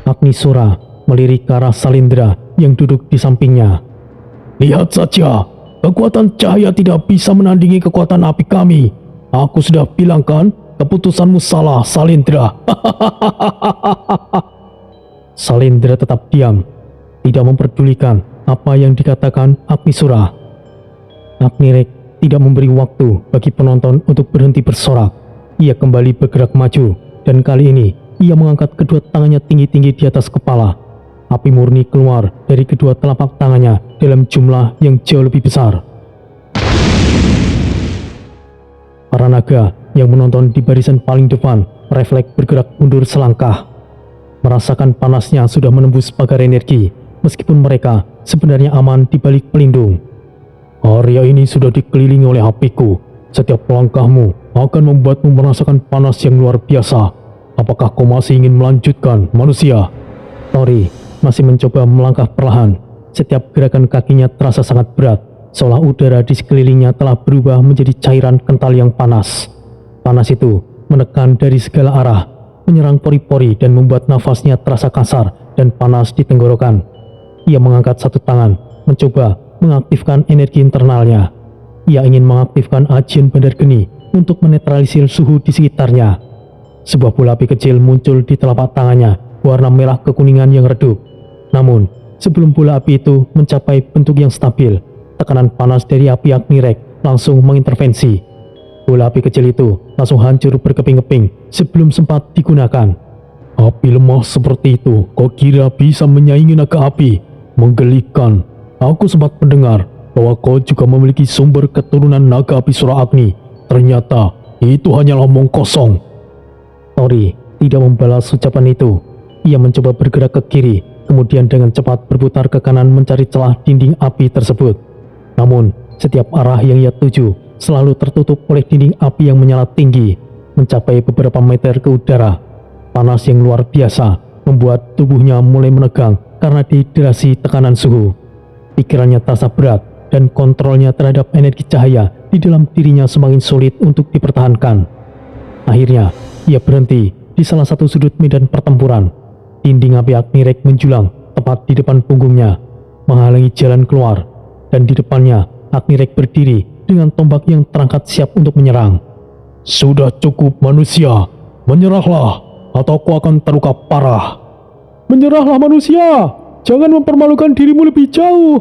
Agnisura melirik ke arah Salendra yang duduk di sampingnya. Lihat saja, kekuatan cahaya tidak bisa menandingi kekuatan api kami. Aku sudah bilang kan, keputusanmu salah, Salendra. Salendra tetap diam, tidak memperdulikan apa yang dikatakan Agnisura. Agnirek tidak memberi waktu bagi penonton untuk berhenti bersorak. Ia kembali bergerak maju, dan kali ini ia mengangkat kedua tangannya tinggi-tinggi di atas kepala. Api murni keluar dari kedua telapak tangannya dalam jumlah yang jauh lebih besar. Para naga yang menonton di barisan paling depan refleks bergerak mundur selangkah. Merasakan panasnya sudah menembus pagar energi, meskipun mereka sebenarnya aman di balik pelindung. Area ini sudah dikelilingi oleh apiku. Setiap langkahmu akan membuatmu merasakan panas yang luar biasa. Apakah kau masih ingin melanjutkan, manusia? Tori masih mencoba melangkah perlahan. Setiap gerakan kakinya terasa sangat berat, seolah udara di sekelilingnya telah berubah menjadi cairan kental yang panas. Panas itu menekan dari segala arah, menyerang pori-pori dan membuat nafasnya terasa kasar dan panas di tenggorokan. Ia mengangkat satu tangan, mencoba mengaktifkan energi internalnya. Ia ingin mengaktifkan ajian bandar geni untuk menetralisir suhu di sekitarnya. Sebuah bola api kecil muncul di telapak tangannya, warna merah kekuningan yang redup. Namun, sebelum bola api itu mencapai bentuk yang stabil, tekanan panas dari api Agni-Rex langsung mengintervensi. Bola api kecil itu langsung hancur berkeping-keping sebelum sempat digunakan. Api lemah seperti itu, kau kira bisa menyaingi naga api? Menggelikan. Aku sempat mendengar bahwa kau juga memiliki sumber keturunan naga api Sura Agni. Ternyata itu hanyalah omong kosong. Tori tidak membalas ucapan itu. Ia mencoba bergerak ke kiri, kemudian dengan cepat berputar ke kanan mencari celah dinding api tersebut. Namun, setiap arah yang ia tuju selalu tertutup oleh dinding api yang menyala tinggi, mencapai beberapa meter ke udara. Panas yang luar biasa membuat tubuhnya mulai menegang karena dehidrasi tekanan suhu. Pikirannya terasa berat dan kontrolnya terhadap energi cahaya di dalam dirinya semakin sulit untuk dipertahankan. Akhirnya, ia berhenti di salah satu sudut medan pertempuran. Dinding api Agni-Rex menjulang tepat di depan punggungnya, menghalangi jalan keluar, dan di depannya Agni-Rex berdiri dengan tombak yang terangkat siap untuk menyerang. Sudah cukup, manusia, menyerahlah atau kau akan terluka parah. Menyerahlah, manusia, jangan mempermalukan dirimu lebih jauh.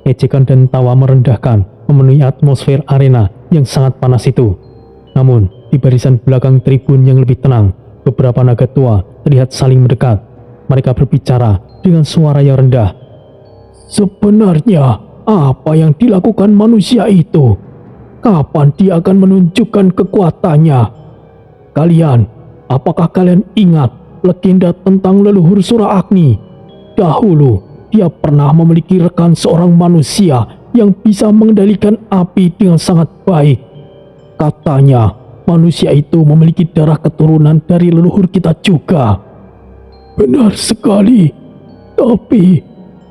Ejekan dan tawa merendahkan memenuhi atmosfer arena yang sangat panas itu. Namun, di barisan belakang tribun yang lebih tenang, beberapa naga tua terlihat saling mendekat. Mereka berbicara dengan suara yang rendah. Sebenarnya, apa yang dilakukan manusia itu? Kapan dia akan menunjukkan kekuatannya? Kalian, apakah kalian ingat legenda tentang leluhur Sura Agni? Dahulu, dia pernah memiliki rekan seorang manusia yang bisa mengendalikan api dengan sangat baik. Katanya, manusia itu memiliki darah keturunan dari leluhur kita juga. Benar sekali, tapi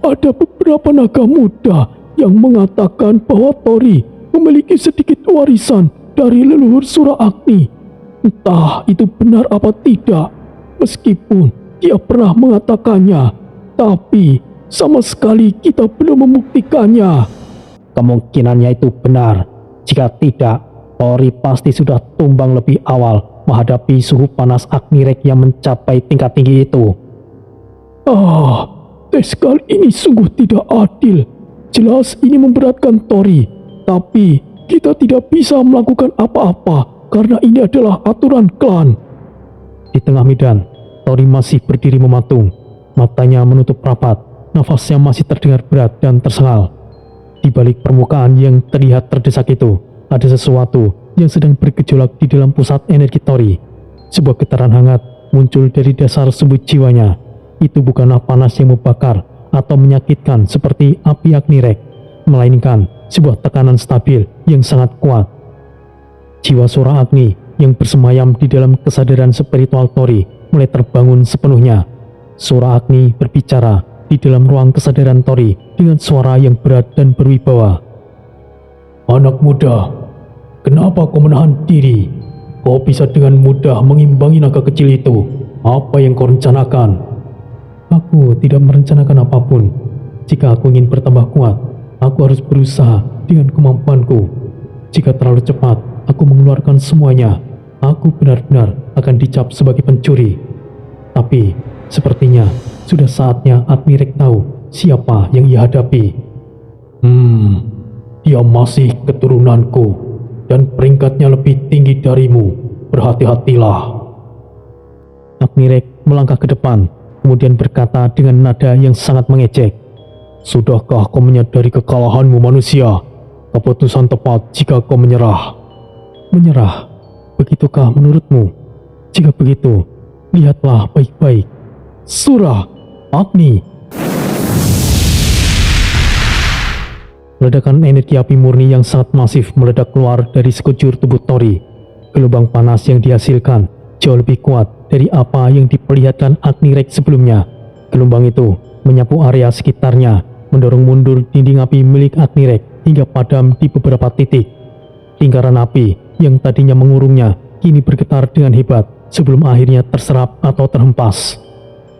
ada beberapa naga muda yang mengatakan bahwa Tori memiliki sedikit warisan dari leluhur Sura Agni. Entah itu benar apa tidak, meskipun dia pernah mengatakannya, tapi sama sekali kita belum membuktikannya. Kemungkinannya itu benar. Jika tidak, Tori pasti sudah tumbang lebih awal menghadapi suhu panas Agni-Rex yang mencapai tingkat tinggi itu. Tes kali ini sungguh tidak adil. Jelas ini memberatkan Tori, tapi kita tidak bisa melakukan apa-apa karena ini adalah aturan klan. Di tengah medan, Tori masih berdiri mematung. Matanya menutup rapat, nafasnya masih terdengar berat dan tersengal. Di balik permukaan yang terlihat terdesak itu, ada sesuatu yang sedang bergejolak di dalam pusat energi Tori. Sebuah getaran hangat muncul dari dasar sumbu jiwanya. Itu bukanlah panas yang membakar atau menyakitkan seperti api Agni-Rex, melainkan sebuah tekanan stabil yang sangat kuat. Jiwa Sura Agni yang bersemayam di dalam kesadaran spiritual Tori mulai terbangun sepenuhnya. Sura Agni berbicara di dalam ruang kesadaran Tori dengan suara yang berat dan berwibawa. Anak muda, kenapa kau menahan diri? Kau bisa dengan mudah mengimbangi naga kecil itu. Apa yang kau rencanakan? Aku tidak merencanakan apapun. Jika aku ingin bertambah kuat, aku harus berusaha dengan kemampuanku. Jika terlalu cepat aku mengeluarkan semuanya, aku benar-benar akan dicap sebagai pencuri. Tapi sepertinya sudah saatnya Agni-Rex tahu siapa yang ia hadapi. Dia masih keturunanku dan peringkatnya lebih tinggi darimu. Berhati-hatilah. Agnirek melangkah ke depan, kemudian berkata dengan nada yang sangat mengejek. Sudahkah kau menyadari kekalahanmu manusia? Keputusan tepat jika kau menyerah. Menyerah? Begitukah menurutmu? Jika begitu, lihatlah baik-baik. Surah, Agni. Ledakan energi api murni yang sangat masif meledak keluar dari sekujur tubuh Tori. Gelombang panas yang dihasilkan jauh lebih kuat dari apa yang diperlihatkan Agnirek sebelumnya. Gelombang itu menyapu area sekitarnya, mendorong mundur dinding api milik Agnirek hingga padam di beberapa titik. Lingkaran api yang tadinya mengurungnya kini bergetar dengan hebat sebelum akhirnya terserap atau terhempas.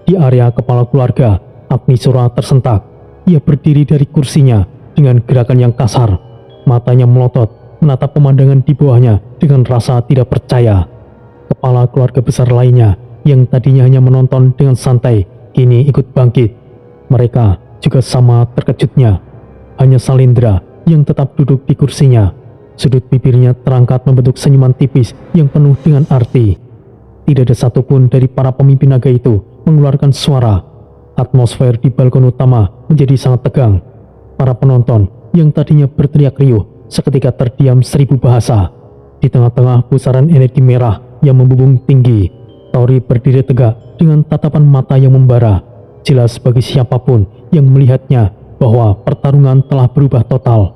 Di area kepala keluarga, Agnisura tersentak. Ia berdiri dari kursinya dengan gerakan yang kasar. Matanya melotot, menatap pemandangan di bawahnya dengan rasa tidak percaya. Kepala keluarga besar lainnya yang tadinya hanya menonton dengan santai, kini ikut bangkit. Mereka juga sama terkejutnya. Hanya Salindra yang tetap duduk di kursinya. Sudut bibirnya terangkat membentuk senyuman tipis yang penuh dengan arti. Tidak ada satupun dari para pemimpin naga itu mengeluarkan suara. Atmosfer di balkon utama menjadi sangat tegang. Para penonton yang tadinya berteriak riuh seketika terdiam 1000 bahasa. Di tengah-tengah pusaran energi merah yang membubung tinggi, Tori berdiri tegak dengan tatapan mata yang membara. Jelas bagi siapapun yang melihatnya bahwa pertarungan telah berubah total.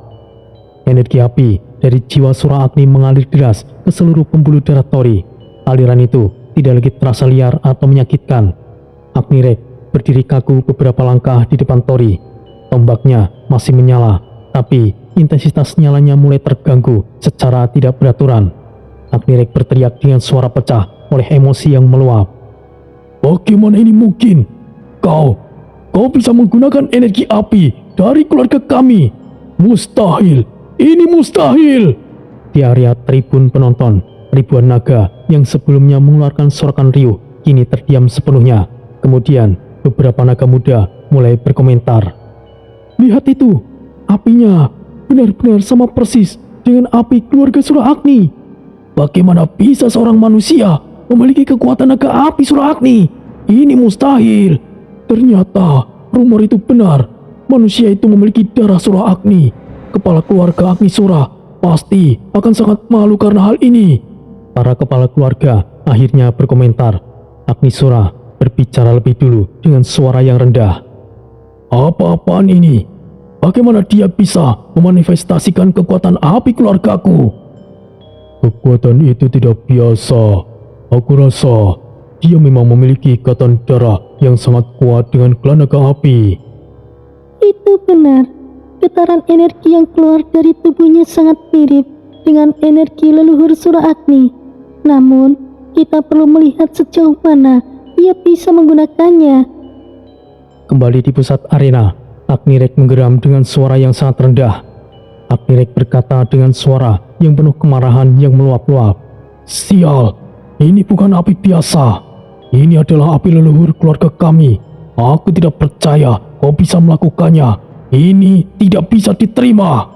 Energi api dari jiwa Sura Agni mengalir deras ke seluruh pembuluh darah Tori. Aliran itu tidak lagi terasa liar atau menyakitkan. Agnirek berdiri kaku beberapa langkah di depan Tori. Tombaknya masih menyala, tapi intensitas nyalanya mulai terganggu secara tidak beraturan. Agnirek berteriak dengan suara pecah oleh emosi yang meluap. Bagaimana ini mungkin? Kau bisa menggunakan energi api dari keluarga kami. Mustahil, ini mustahil. Di area tribun penonton, ribuan naga yang sebelumnya mengeluarkan sorakan riuh kini terdiam sepenuhnya. Kemudian beberapa naga muda mulai berkomentar. Lihat itu, apinya benar-benar sama persis dengan api keluarga Sura Agni. Bagaimana bisa seorang manusia memiliki kekuatan naga api Sura Agni? Ini mustahil. Ternyata rumor itu benar. Manusia itu memiliki darah Sura Agni. Kepala keluarga Agni Sura pasti akan sangat malu karena hal ini. Para kepala keluarga akhirnya berkomentar. Agni Sura berbicara lebih dulu dengan suara yang rendah. Apa-apaan ini? Bagaimana dia bisa memanifestasikan kekuatan api keluargaku? Kekuatan itu tidak biasa. Aku rasa dia memang memiliki ikatan darah yang sangat kuat dengan klan naga api. Itu benar. Getaran energi yang keluar dari tubuhnya sangat mirip dengan energi leluhur Sura Agni. Namun, kita perlu melihat sejauh mana ia bisa menggunakannya. Kembali di pusat arena, Agnirek menggeram dengan suara yang sangat rendah. Agnirek berkata dengan suara yang penuh kemarahan yang meluap-luap. Sial, ini bukan api biasa. Ini adalah api leluhur keluarga kami. Aku tidak percaya kau bisa melakukannya. Ini tidak bisa diterima.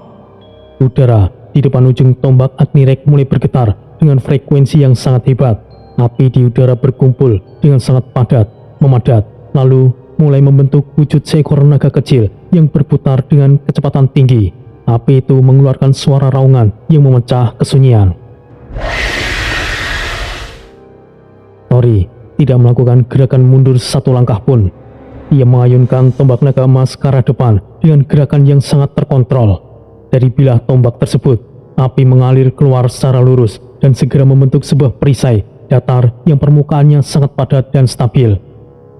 Udara di depan ujung tombak Agnirek mulai bergetar dengan frekuensi yang sangat hebat. Api di udara berkumpul dengan sangat padat, memadat, lalu mulai membentuk wujud seekor naga kecil yang berputar dengan kecepatan tinggi. Api itu mengeluarkan suara raungan yang memecah kesunyian. Tori tidak melakukan gerakan mundur satu langkah pun. Ia mengayunkan tombak naga emas ke arah depan dengan gerakan yang sangat terkontrol. Dari bilah tombak tersebut, api mengalir keluar secara lurus dan segera membentuk sebuah perisai datar yang permukaannya sangat padat dan stabil.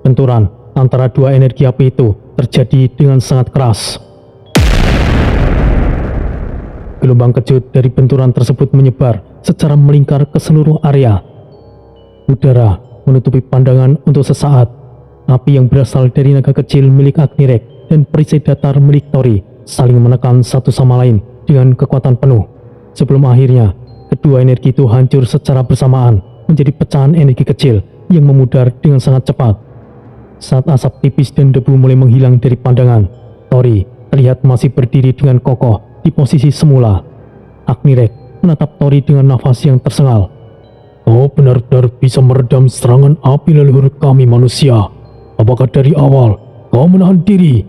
Benturan antara dua energi api itu terjadi dengan sangat keras. Gelombang kejut dari benturan tersebut menyebar secara melingkar ke seluruh area. Udara menutupi pandangan untuk sesaat. Api yang berasal dari naga kecil milik Agnirek dan perisai datar milik Tori saling menekan satu sama lain dengan kekuatan penuh. Sebelum akhirnya, kedua energi itu hancur secara bersamaan menjadi pecahan energi kecil yang memudar dengan sangat cepat. Saat asap tipis dan debu mulai menghilang dari pandangan, Tori terlihat masih berdiri dengan kokoh di posisi semula. Agnirek menatap Tori dengan nafas yang tersengal. Kau benar-benar bisa meredam serangan api leluhur kami manusia. Apakah dari awal kau menahan diri?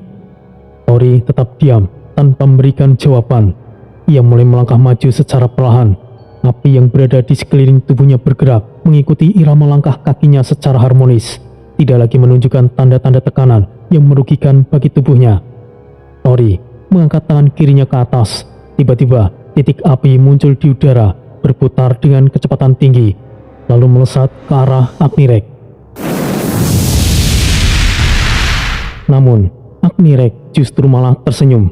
Tori tetap diam tanpa memberikan jawaban. Ia mulai melangkah maju secara perlahan. Api yang berada di sekeliling tubuhnya bergerak mengikuti irama langkah kakinya secara harmonis. Tidak lagi menunjukkan tanda-tanda tekanan yang merugikan bagi tubuhnya. Tori mengangkat tangan kirinya ke atas. Tiba-tiba titik api muncul di udara, berputar dengan kecepatan tinggi, lalu melesat ke arah Agnirek. Namun, Agnirek justru malah tersenyum.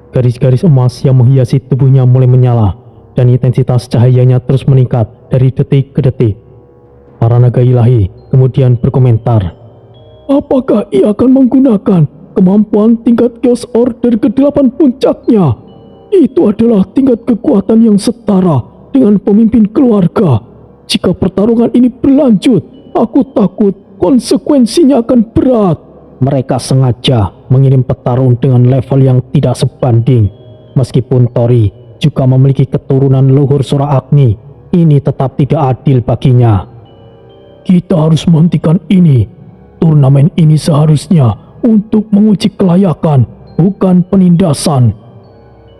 Garis-garis emas yang menghiasi tubuhnya mulai menyala, dan intensitas cahayanya terus meningkat dari detik ke detik. Para naga ilahi kemudian berkomentar, apakah ia akan menggunakan kemampuan tingkat Chaos Order ke-8 puncaknya? Itu adalah tingkat kekuatan yang setara dengan pemimpin keluarga. Jika pertarungan ini berlanjut, aku takut konsekuensinya akan berat. Mereka sengaja mengirim petarung dengan level yang tidak sebanding. Meskipun Tori juga memiliki keturunan leluhur Sura Agni, ini tetap tidak adil baginya. Kita harus menghentikan ini. Turnamen ini seharusnya untuk menguji kelayakan, bukan penindasan.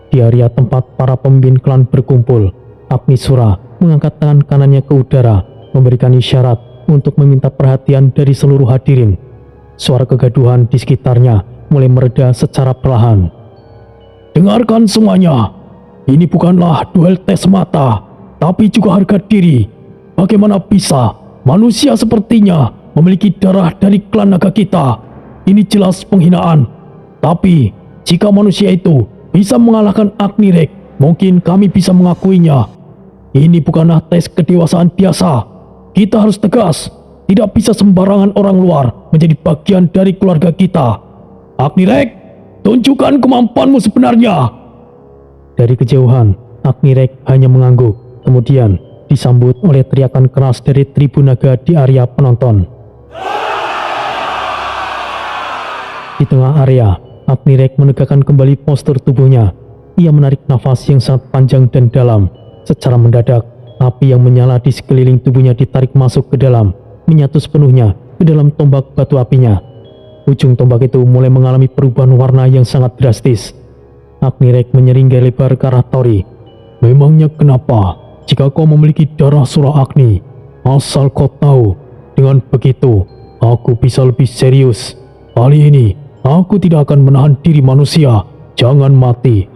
Di area tempat para pemimpin klan berkumpul, Agni Sura mengangkat tangan kanannya ke udara, memberikan isyarat untuk meminta perhatian dari seluruh hadirin. Suara kegaduhan di sekitarnya mulai mereda secara perlahan. Dengarkan semuanya, ini bukanlah duel tes mata, tapi juga harga diri. Bagaimana bisa manusia sepertinya memiliki darah dari klan naga kita? Ini jelas penghinaan. Tapi jika manusia itu bisa mengalahkan Agnirek, mungkin kami bisa mengakuinya. Ini bukanlah tes kedewasaan biasa. Kita harus tegas. Tidak bisa sembarangan orang luar menjadi bagian dari keluarga kita. Agnirek, tunjukkan kemampuanmu sebenarnya. Dari kejauhan, Agnirek hanya mengangguk. Kemudian disambut oleh teriakan keras dari tribun naga di area penonton. Di tengah area, Agnirek menegakkan kembali postur tubuhnya. Ia menarik nafas yang sangat panjang dan dalam. Secara mendadak, api yang menyala di sekeliling tubuhnya ditarik masuk ke dalam, menyatu sepenuhnya ke dalam tombak batu apinya. Ujung tombak itu mulai mengalami perubahan warna yang sangat drastis. Agnirek menyeringai lebar ke arah Tori. Memangnya kenapa jika kau memiliki darah Sura Agni? Asal kau tahu, dengan begitu aku bisa lebih serius. Kali ini aku tidak akan menahan diri manusia. Jangan mati.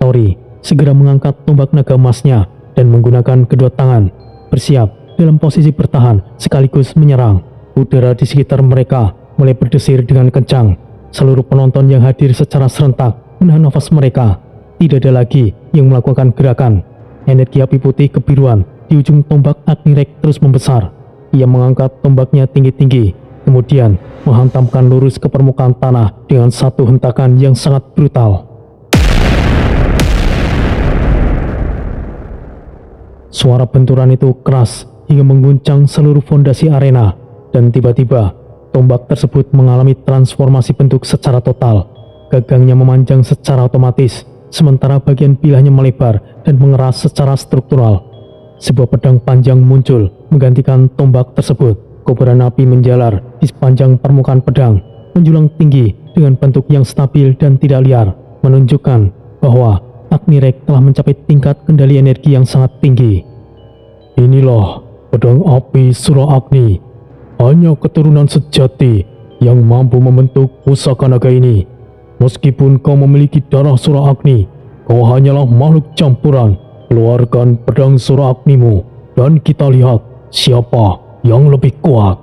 Tori segera mengangkat tombak naga emasnya dan menggunakan kedua tangan, bersiap dalam posisi bertahan sekaligus menyerang. Udara di sekitar mereka mulai berdesir dengan kencang. Seluruh penonton yang hadir secara serentak menahan nafas mereka. Tidak ada lagi yang melakukan gerakan. Energi api putih kebiruan di ujung tombak Agnirek terus membesar. Ia mengangkat tombaknya tinggi-tinggi, kemudian menghantamkan lurus ke permukaan tanah dengan satu hentakan yang sangat brutal. Suara benturan itu keras hingga mengguncang seluruh fondasi arena, dan tiba-tiba tombak tersebut mengalami transformasi bentuk secara total. Gagangnya memanjang secara otomatis, sementara bagian bilahnya melebar dan mengeras secara struktural. Sebuah pedang panjang muncul menggantikan tombak tersebut. Kobaran api menjalar di sepanjang permukaan pedang, menjulang tinggi dengan bentuk yang stabil dan tidak liar, menunjukkan bahwa Agnirek telah mencapai tingkat kendali energi yang sangat tinggi. Inilah pedang api Sura Agni. Hanya keturunan sejati yang mampu membentuk pusaka naga ini. Meskipun kau memiliki darah Sura Agni, kau hanyalah makhluk campuran. Keluarkan pedang Sura Agnimu dan kita lihat siapa yang lebih kuat.